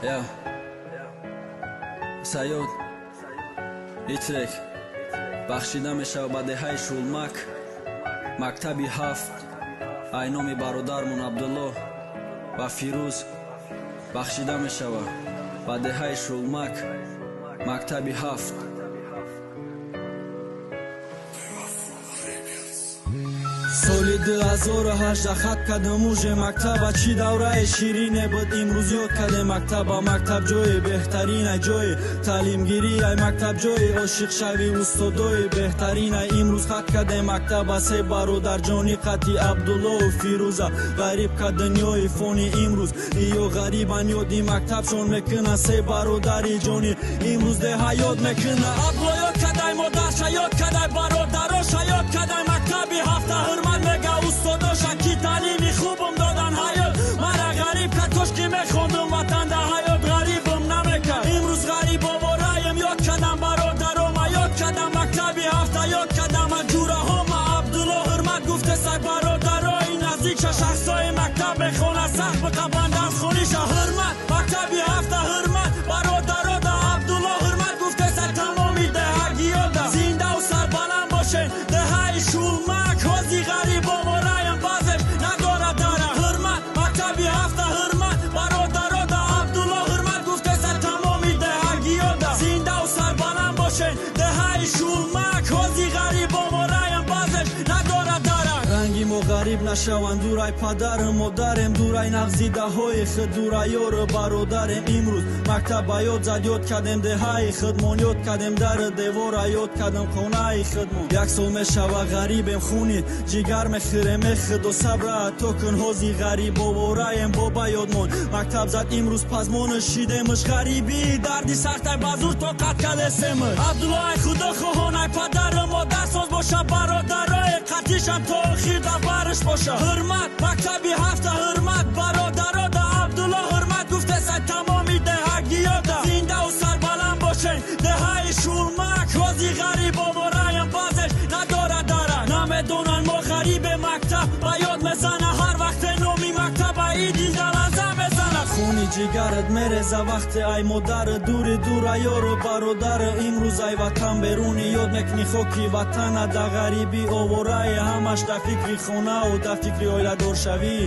Ja, Сайёд итрек бахшида мешавад ба деҳаи Шулмак, мактаби 7. айноми бародармон Абдулло ва Фирӯз бахшида мешавад ба деҳаи Шулмак, мактаби 7. соли 2008 хат кардам муже мактаба, чӣ давраи ширине буд имрӯз ёд кардем мактаба. мактаб ҷои беҳтаринай, ҷои таълимгирияй, мактаб ҷои ошиқшави устодои беҳтаринай. имрӯз хат кардем мактаба, се бародарҷони қати Абдуллову Фирӯза ғариб ка дунёи фони. имрӯз ё ғарибан ёди мактабшон мекуна, се бародари ҷони. имрӯз деҳа ёд мекуна Абдулло, ёд кадай модарша, ёд кадай бародароша, ёд кадай мактаби 7. ҳурмат мега устодоша, ки таълими хубам додан ҳаёт. мара ғариб ка тош ки мехондум ватанда ҳаёт, ғарибам намекард. имрӯз ғариб овораем, ёд кадам бародарома, ёд кадам мактаби 7. ёд кадам аҷураҳома. Абдулло ҳурмат гуфтесай бародарои наздикша, шахсои мактаб мехона сахт биқабанд аз хониша. ҳурмат мактаби 7, ҳурмат бародарода. Абдулло ҳурмат гуфтесай тамоми деҳагиёда. зиндаву сарбаланд бошен деҳаи Шулмак, ҳози ғариб овораем баъзеш надорад дара. ҳурмат мактаби 7, ҳурмат бародарода. Абдулло ҳурмат гуфтесай тамоми деҳагиёда. зиндаву сарбаланд бошен деҳаи Шулмак, ҳози ғариб овораем баъзеш надорад дара. ранги мо ғариб нашаванд, дурай падару модарем, дурай нағзидаҳои худ, дурай ёру бародарем. имрӯз мактаб ба ёд зад, ёд кардем деҳаи худмон, ёд кардем дару девора, ёд кардем хонаи худмон. як сол мешава ғарибем, хуни ҷигар мехӯрем, мехудо сабра то кун, ҳози ғариб овораем боба ёдмон. мактаб зад имрӯз пазмону шидемуш, ғарибӣ дарди сахтай ба зур тоқат кадесемуш. Абдулло ай худо хоҳон, ай падару модар соз боша, бародарои қатишам то охир дар барш боша. ҳурмат мактаби 7, ҳурмат бародарода. Абдулло ҳурмат гуфтесай тамоми деҳагиёда. зиндаву сарбаланд бошен деҳаи Шулмак, ҳози ғариб овораем баъзеш надорад дара. намедонанд мо ғарибе, мактаб ба ёд мезана, ҳар вақте номи мактаба идил далаза мезана. хуни ҷигарат мереза вақте ай модару дури дура ёру бародару. имрӯз ай ватан беруни ёд мекунӣ хоки ватана, да ғарибӣ овораи ҳамаш да фикри хонаву да фикри оиладоршавӣ.